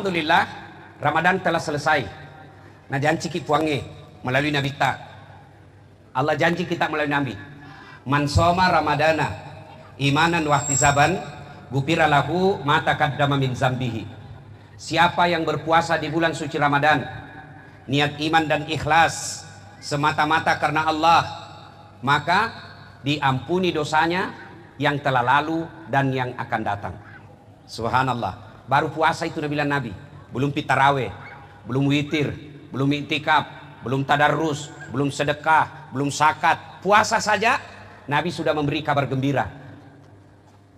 Alhamdulillah, Ramadan telah selesai. Nah janji kita puangi melalui Nabi kita. Allah janji kita melalui Nabi. Man soma Ramadana imanan wa ihtisaban gufira lahu ma taqaddama min zambihi. Siapa yang berpuasa di bulan suci Ramadan, niat iman dan ikhlas semata-mata karena Allah, maka diampuni dosanya yang telah lalu dan yang akan datang. Subhanallah. Baru puasa itu bilang Nabi, belum tarawih, belum witir, belum iktikaf, belum tadarrus, belum sedekah, belum zakat. Puasa saja Nabi sudah memberi kabar gembira,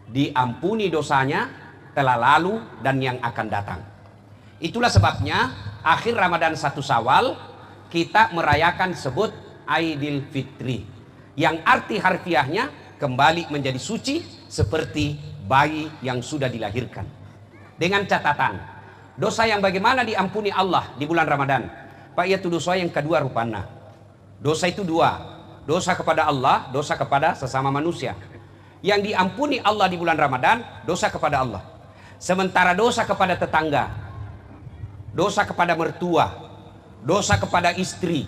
diampuni dosanya telah lalu dan yang akan datang. Itulah sebabnya akhir Ramadan 1 Syawal kita merayakan sebut Aidil Fitri, yang arti harfiahnya kembali menjadi suci seperti bayi yang sudah dilahirkan. Dengan catatan, dosa yang bagaimana diampuni Allah di bulan Ramadan? Pak, yaitu dosa yang kedua rupana. Dosa itu dua, dosa kepada Allah, dosa kepada sesama manusia. Yang diampuni Allah di bulan Ramadan, dosa kepada Allah. Sementara dosa kepada tetangga, dosa kepada mertua, dosa kepada istri,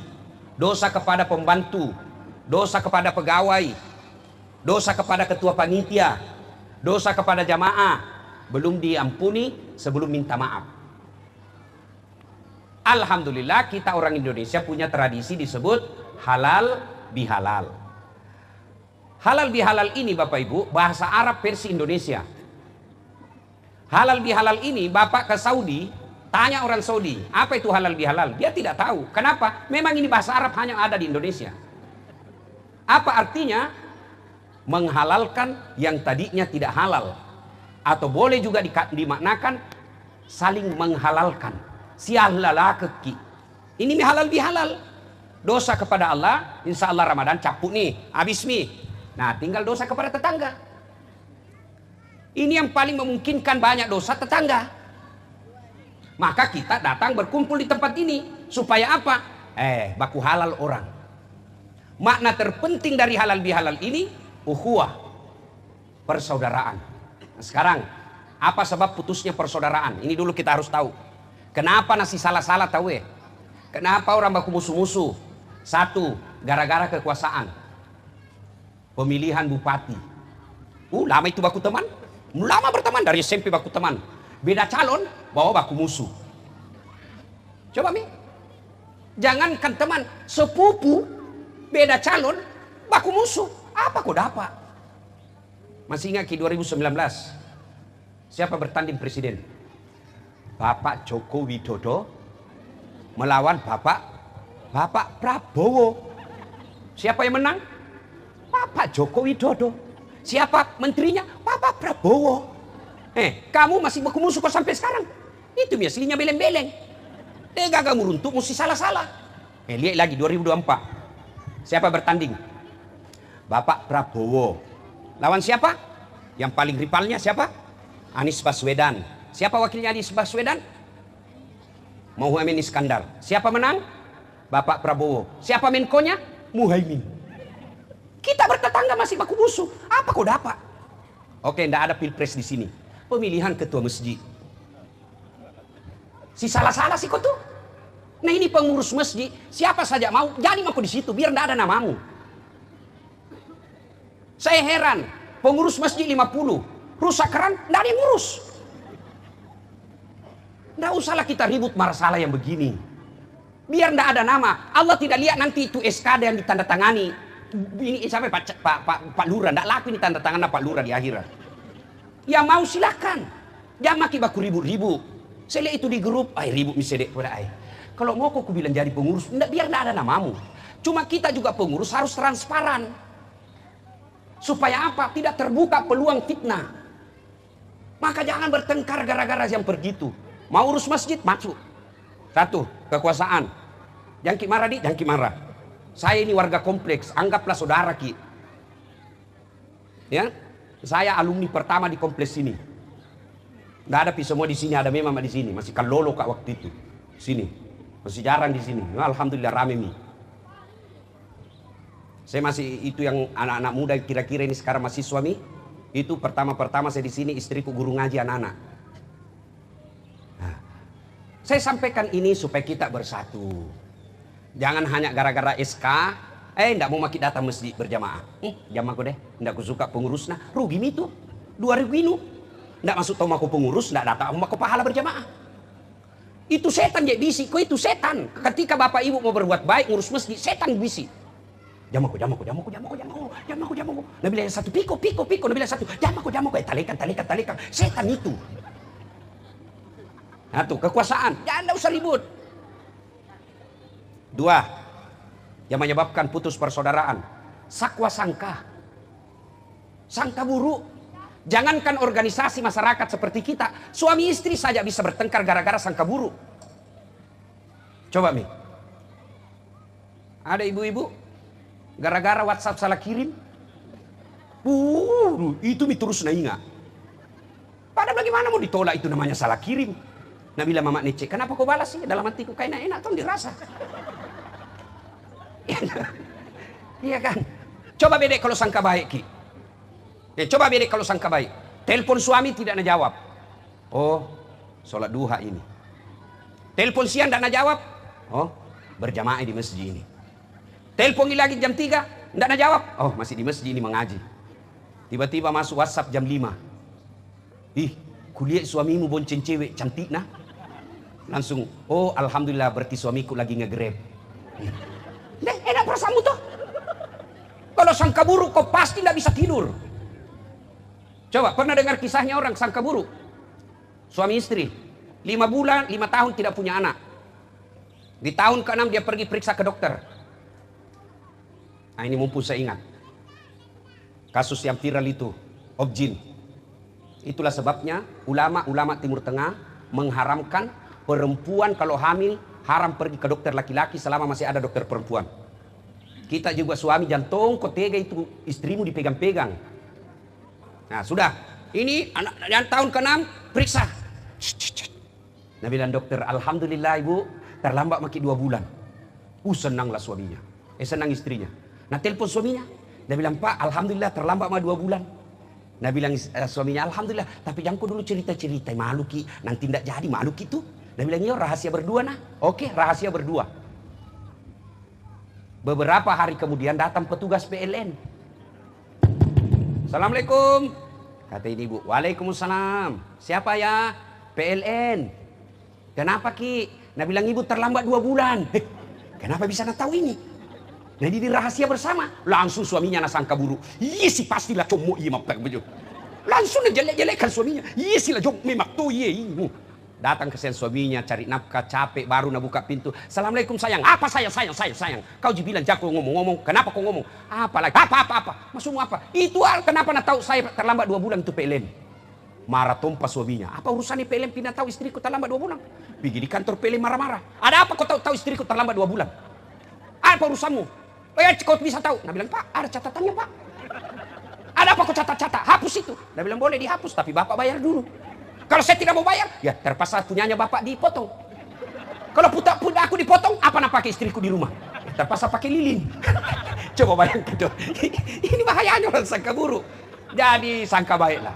dosa kepada pembantu, dosa kepada pegawai, dosa kepada ketua panitia, dosa kepada jamaah, belum diampuni sebelum minta maaf. Alhamdulillah kita orang Indonesia punya tradisi disebut halal bihalal. Halal bihalal ini Bapak Ibu bahasa Arab versi Indonesia. Halal bihalal ini Bapak ke Saudi, tanya orang Saudi, apa itu halal bihalal? Dia tidak tahu. Kenapa? Memang ini bahasa Arab hanya ada di Indonesia. Apa artinya? Menghalalkan yang tadinya tidak halal. Atau boleh juga dimaknakan saling menghalalkan. Sialalakeki. Ini halal bihalal. Dosa kepada Allah, insya Allah Ramadan capuk nih, habis nih. Nah tinggal dosa kepada tetangga. Ini yang paling memungkinkan banyak dosa tetangga. Maka kita datang berkumpul di tempat ini. Supaya apa? Baku halal orang. Makna terpenting dari halal bihalal ini, ukhuwah, persaudaraan. Nah, sekarang, apa sebab putusnya persaudaraan? Ini dulu kita harus tahu. Kenapa nasi salah-salah tahu ya? Kenapa orang baku musuh-musuh? Satu, gara-gara kekuasaan. Pemilihan bupati. Lama itu baku teman. Lama berteman dari SMP baku teman. Beda calon, bawa baku musuh. Coba Mi. Jangankan teman, sepupu, beda calon, baku musuh. Apa kau dapat? Masih ingat di 2019? Siapa bertanding presiden? Bapak Joko Widodo melawan Bapak Prabowo. Siapa yang menang? Bapak Joko Widodo. Siapa menterinya? Bapak Prabowo. Kamu masih baku musuh kok sampai sekarang? Itu biasanya beleng-beleng. Gagak meruntuk mesti salah-salah. Lihat lagi 2024. Siapa bertanding? Bapak Prabowo. Lawan siapa? Yang paling rivalnya siapa? Anies Baswedan. Siapa wakilnya Anies Baswedan? Muhaimin Iskandar. Siapa menang? Bapak Prabowo. Siapa menkonya? Muhaimin. Kita bertetangga masih baku musuh. Apa kau dapat? Oke, tidak ada pilpres di sini. Pemilihan ketua masjid. Si salah-salah sih kau tuh. Nah ini pengurus masjid. Siapa saja mau jadi aku di situ biar tidak ada namamu. Saya heran. Pengurus masjid 50. Rusak keran, tidak ada yang ngurus. Tidak usahlah kita ribut masalah yang begini. Biar tidak ada nama. Allah tidak lihat nanti itu SKD yang ditandatangani. Ini sampai Pak Lurah. Tidak laku ini tanda tangan Pak Lurah di akhirat. Ya mau silakan. Jangan maki baku ribut-ribut. Saya lihat itu di grup. Ribut misalnya pada kalau mau aku bilang jadi pengurus. Biar tidak ada namamu. Cuma kita juga pengurus harus transparan. Supaya apa? Tidak terbuka peluang fitnah. Maka jangan bertengkar gara-gara yang begitu. Mau urus masjid, masuk. Satu, kekuasaan. Jangan ki marah jangan ki marah. Saya ini warga kompleks, anggaplah saudara ki. Ya, saya alumni pertama di kompleks ini. Nggak ada semua di sini, ada memang di sini. Masih kalolo kak waktu itu. Sini, masih jarang di sini. Alhamdulillah rame nih. Saya masih itu yang anak-anak muda kira-kira ini sekarang masih suami. Itu pertama-pertama saya di sini, istriku guru ngaji anak-anak. Nah, Saya sampaikan ini supaya kita bersatu. Jangan hanya gara-gara SK, enggak mau maki datang masjid berjamaah. Jam aku deh, enggak aku suka pengurusnya. Rugi itu, 2.000 ini. Enggak masuk tahu aku pengurus, enggak datang aku pahala berjamaah. Itu setan ya bisi, kok itu setan. Ketika bapak ibu mau berbuat baik, ngurus masjid, setan bisi. Jam aku. Nabi bilang satu, piko. Nabi bilang satu, jam aku. Talekan. Setan itu. Nah tuh, kekuasaan. Jangan usah ribut. 2, yang menyebabkan putus persaudaraan. Sakwa sangka. Sangka buruk. Jangankan organisasi masyarakat seperti kita. Suami istri saja bisa bertengkar gara-gara sangka buruk. Coba Mi. Ada ibu-ibu. Gara-gara WhatsApp salah kirim. Itu Mi terus nainga. Padahal bagaimana mau ditolak, itu namanya salah kirim. Nabila mama Nece, kenapa kau balas sih? Dalam hatiku kayaknya enak tuh dirasa. Iya kan? Coba bedek kalau sangka baik Ki. Coba bedek kalau sangka baik. Telepon suami tidak jawab. Oh, sholat duha ini. Telepon siang tidak jawab. Oh, berjamaah di masjid ini. Telepon lagi jam 3, tidak jawab. Oh, masih di masjid ini mengaji. Tiba-tiba masuk WhatsApp jam 5. Kulihat suamimu bonceng cewek cantik nah. Langsung, oh alhamdulillah berarti suamiku lagi nge-grab. Enak perasaanmu tuh. Kalau sangka buruk kau pasti tidak bisa tidur. Coba pernah dengar kisahnya orang sangka buruk? Suami istri 5 bulan 5 tahun tidak punya anak. Di tahun ke-6 dia pergi periksa ke dokter. Nah ini mumpung saya ingat kasus yang viral itu, Objin. Itulah sebabnya ulama-ulama Timur Tengah mengharamkan perempuan kalau hamil haram pergi ke dokter laki-laki selama masih ada dokter perempuan. Kita juga suami jantung kok tega itu istrimu dipegang-pegang. Nah sudah, ini anak yang tahun ke-6 periksa. Nah bilang dokter, alhamdulillah ibu terlambat maki 2 bulan. Senanglah suaminya, senang istrinya. Nah telepon suaminya, dia bilang pak alhamdulillah terlambat mah 2 bulan. Nah bilang suaminya alhamdulillah, tapi jangan kau dulu cerita-cerita malu Ki, nanti tidak jadi malu itu. Dia bilang iya rahasia berdua nah. Oke rahasia berdua. Beberapa hari kemudian datang petugas PLN. Assalamualaikum. Kata ini ibu, waalaikumsalam. Siapa ya? PLN. Kenapa Ki? Nah bilang ibu terlambat 2 bulan. Kenapa bisa tahu ini? Nah ini rahasia bersama. Langsung suaminya sangka buruk. Iya sih pastilah cowok iya mapak begitu. Langsung jelek-jelekkan suaminya. Iya sih lah jok memak tuh iya. Datang ke suaminya cari nafkah capek baru buka pintu. Assalamualaikum sayang. Apa sayang? Kau bilang jago ngomong. Kenapa kau ngomong? Apa? Maksudmu apa? Itu kenapa tahu saya terlambat 2 bulan itu PLN. Marah tumpah suaminya. Apa urusannya PLN pindah tahu istriku terlambat 2 bulan? Pergi di kantor PLN marah-marah. Ada apa kau tahu istriku terlambat 2 bulan? Apa urusanmu? Kau bisa tahu. Nah bilang pak ada catatannya pak. Ada apa kau catat-catat? Hapus itu. Nah bilang boleh dihapus tapi bapak bayar dulu. Kalau saya tidak mau bayar, ya terpaksa punyanya bapak dipotong. Kalau punya aku dipotong, apa nak pakai istriku di rumah? Terpaksa pakai lilin. Coba bayangkan dong. Ini bahayanya orang sangka buruk. Jadi sangka baiklah.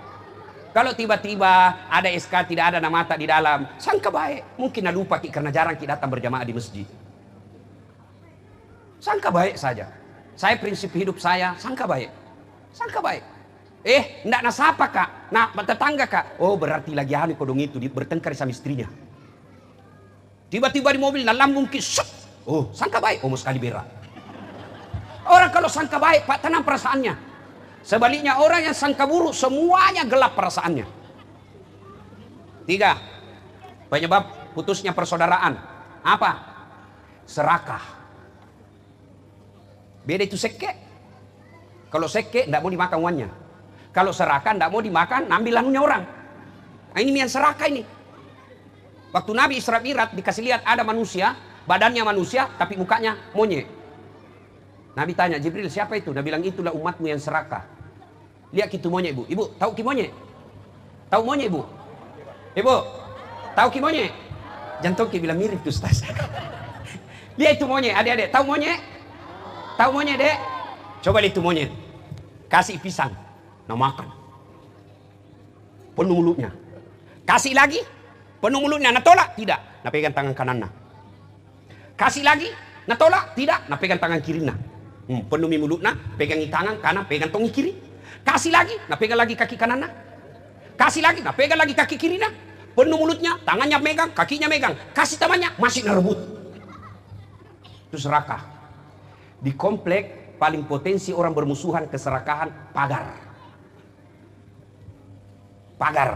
Kalau tiba-tiba ada SK tidak ada nama mata di dalam, sangka baik. Mungkin lupa karena jarang kita datang berjamaah di masjid. Sangka baik saja. Saya prinsip hidup saya sangka baik. Sangka baik. Ndak nasapa kak, nah tetangga kak. Oh berarti lagi anu kodong itu bertengkar sama istrinya. Tiba-tiba di mobil nah lambung kisut. Oh sangka baik, mau sekali berak. Orang kalau sangka baik pak tenang perasaannya. Sebaliknya orang yang sangka buruk semuanya gelap perasaannya. 3, penyebab putusnya persaudaraan. Apa? Serakah. Beda itu seke. Kalau seke ndak mau dimakan uangnya. Kalau serakah tidak mau dimakan, ambil lanunya orang. Nah ini yang serakah ini. Waktu Nabi Isra Mi'raj dikasih lihat ada manusia, badannya manusia, tapi mukanya monyet. Nabi tanya, Jibril siapa itu? Nabi bilang itulah umatmu yang serakah. Lihat itu monyet ibu. Ibu, tahu ki monyet? Tahu monyet ibu? Ibu, tahu ki monyet? Jantung ki bilang mirip tuh Ustaz. Lihat itu monyet, adik-adik. Tahu monyet? Tahu monyet dek? Coba lihat itu monyet. Kasih pisang. Nah makan penuh mulutnya, kasih lagi penuh mulutnya, nah tolak tidak, nah pegang tangan kanannya. Kasih lagi, nah tolak, tidak, nah pegang tangan kirinya. Penuhi mulutnya, pegangi tangan kanan, pegang tongi kiri. Kasih lagi, nah pegang lagi kaki kanannya. Kasih lagi, nah pegang lagi kaki kirinya. Penuh mulutnya, tangannya megang, kakinya megang. Kasih temannya, masih ngerebut. Itu serakah. Di komplek paling potensi orang bermusuhan keserakahan pagar. Pagar.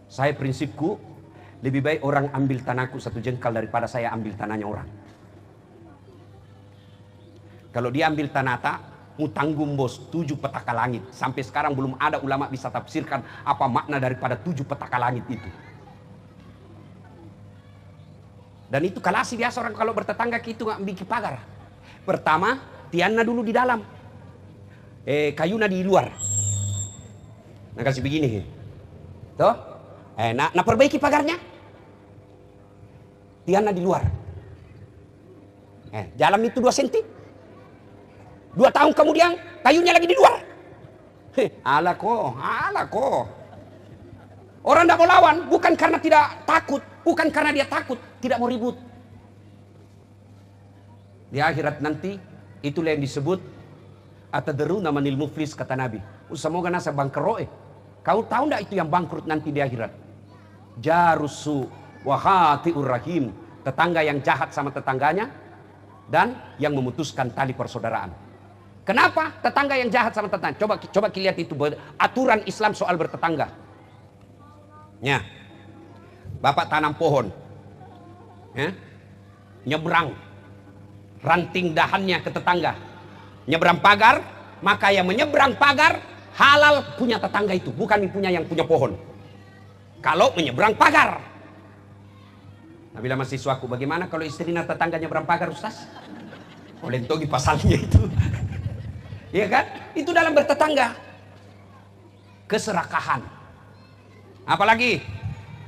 Saya prinsipku, lebih baik orang ambil tanahku 1 jengkal daripada saya ambil tanahnya orang. Kalau dia ambil tanah tak, mu tanggung bos 7 petaka langit. Sampai sekarang belum ada ulama bisa tafsirkan apa makna daripada 7 petaka langit itu. Dan itu kalasi biasa orang kalau bertetangga itu nggak bikin pagar. Pertama, tianna dulu di dalam, kayunya di luar. Nah kasih begini, toh, nah perbaiki pagarnya, tianna di luar. Jalan itu 2 senti. 2 tahun kemudian kayunya lagi di luar. Ala ko. Orang tidak mau lawan bukan karena tidak takut, bukan karena dia takut, tidak mau ribut. Di akhirat nanti itulah yang disebut atadruna manil muflis, kata Nabi. Semoga nasa bangkrut. Kau tahu enggak itu yang bangkrut nanti di akhirat? Jarusu wa khati'ur rahim, tetangga yang jahat sama tetangganya dan yang memutuskan tali persaudaraan. Kenapa tetangga yang jahat sama tetangga? Coba lihat itu aturan Islam soal bertetangga. Ya, bapak tanam pohon, ya, nyebrang ranting dahannya ke tetangga, nyebrang pagar, maka yang menyeberang pagar halal punya tetangga itu, bukan punya yang punya pohon. Kalau menyeberang pagar. Nah, bila mahasiswaku, bagaimana kalau istrinya tetangga nyebrang pagar, Ustaz? Olentogi pasalnya itu. Ya kan? Itu dalam bertetangga. Keserakahan. Apalagi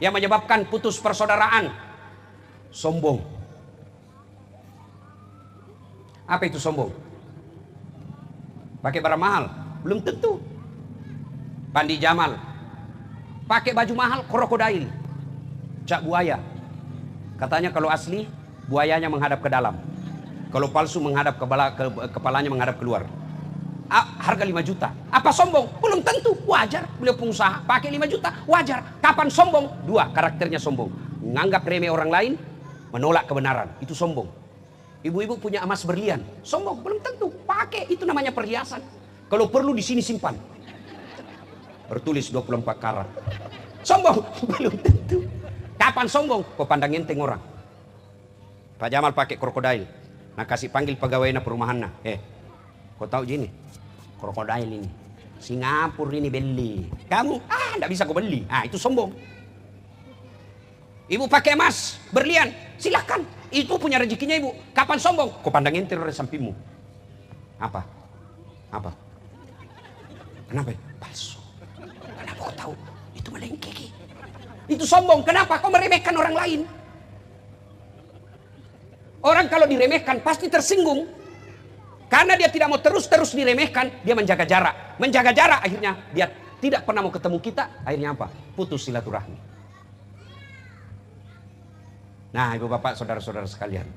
yang menyebabkan putus persaudaraan? Sombong. Apa itu sombong? Pakai barang mahal? Belum tentu. Pandi Jamal pakai baju mahal, krokodil, cak buaya. Katanya kalau asli buayanya menghadap ke dalam, kalau palsu menghadap kepalanya menghadap keluar. Harga 5 juta. Apa sombong? Belum tentu. Wajar. Beliau pengusaha pakai 5 juta. Wajar. Kapan sombong? 2 karakternya sombong. Menganggap remeh orang lain, menolak kebenaran. Itu sombong. Ibu-ibu punya emas berlian. Sombong? Belum tentu. Pakai. Itu namanya perhiasan. Kalau perlu di sini simpan. Bertulis 24 karat. Sombong? Belum tentu. Kapan sombong? Kau pandang enteng orang. Pak Jamal pakai krokodil. Nah kasih panggil pegawainya perumahannya. Kau tahu gini? Krokodil ini. Singapura ini beli. Kamu, enggak bisa kau beli. Itu sombong. Ibu pakai emas, berlian. Silakan. Itu punya rezekinya ibu. Kapan sombong? Kau pandang enter dari sampingmu. Apa? Kenapa? Palsu. Kenapa kau tahu? Itu melengkeki. Itu sombong. Kenapa? Kau meremehkan orang lain. Orang kalau diremehkan pasti tersinggung. Karena dia tidak mau terus diremehkan, dia menjaga jarak. Menjaga jarak akhirnya dia tidak pernah mau ketemu kita. Akhirnya apa? Putus silaturahmi. Nah, ibu bapak, saudara-saudara sekalian,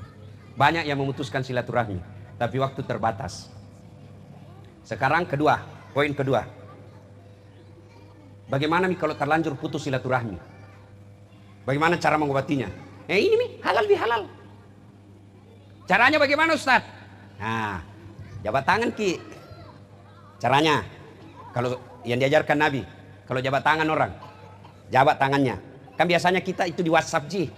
banyak yang memutuskan silaturahmi, tapi waktu terbatas. Sekarang poin kedua. Bagaimana nih kalau terlanjur putus silaturahmi? Bagaimana cara mengobatinya? Ini nih halal bihalal. Caranya bagaimana, Ustaz? Nah, jabat tangan ki. Caranya, kalau yang diajarkan Nabi, kalau jabat tangan orang, jabat tangannya. Kan biasanya kita itu di WhatsApp ji.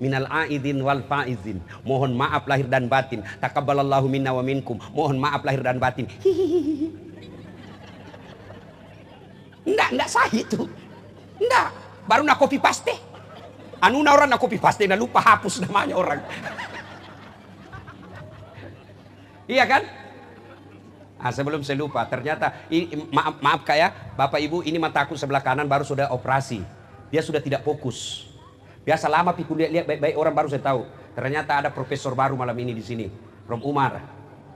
Minal aidin wal faizin. Mohon maaf lahir dan batin. Taqabbalallahu minna wa minkum. Mohon maaf lahir dan batin. Enggak sah itu. Enggak. Baru nak copy paste. Anuna orang nak copy paste, nak lupa hapus namanya orang. Iya kan? Sebelum saya lupa, ternyata maaf kak ya, bapak ibu, ini mataku sebelah kanan baru sudah operasi. Dia sudah tidak fokus. Biasa lama pikir lihat baik-baik orang baru saya tahu. Ternyata ada profesor baru malam ini di sini, Prof Umar.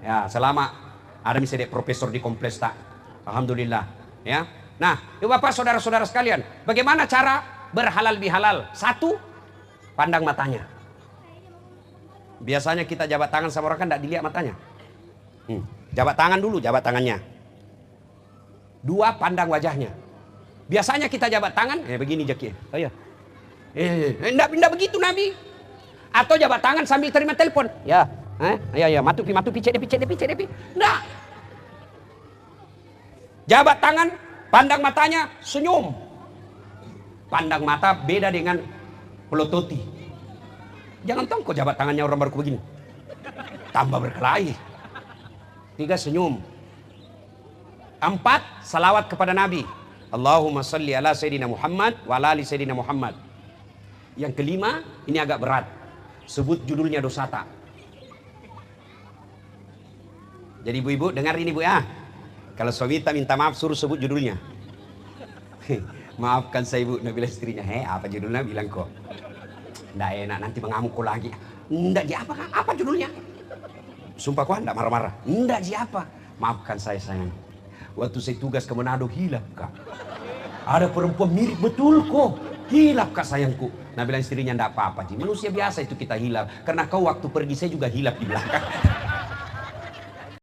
Ya, selama ada misalnya profesor di kompleks tak. Alhamdulillah. Ya. Nah, bapak saudara-saudara sekalian, bagaimana cara berhalal bihalal? 1, Pandang matanya. Biasanya kita jabat tangan sama orang kan tidak dilihat matanya. Jabat tangan dulu, jabat tangannya. Dua, pandang wajahnya. Biasanya kita jabat tangan, begini jaknya. Oh ya. Enggak begitu Nabi. Atau jabat tangan sambil terima telepon. Ya, ya, matupi, cek depi. Enggak. Jabat tangan, pandang matanya, senyum. Pandang mata beda dengan pelototi. Jangan tahu kok jabat tangannya orang baru begini. Tambah berkelahi. 3, senyum. 4, salawat kepada Nabi. Allahumma salli ala Sayyidina Muhammad wa ala ali Sayyidina Muhammad. Yang kelima, ini agak berat. Sebut judulnya dosa tak. Jadi ibu-ibu dengar ini bu ya. Kalau suami tak minta maaf suruh sebut judulnya. Maafkan saya ibu, Nabi istrinya. Apa judulnya bilang kok. Nggak enak nanti mengamuk lagi. Nggak ji apa judulnya? Sumpah kok nggak marah-marah. Nggak ji apa. Maafkan saya sayang. Waktu saya tugas ke Manado hilap kak. Ada perempuan mirip betul kok. Hilap kak sayangku. Nah bilang istrinya nggak apa-apa ji. Manusia biasa itu kita hilap. Karena kau waktu pergi saya juga hilap di belakang.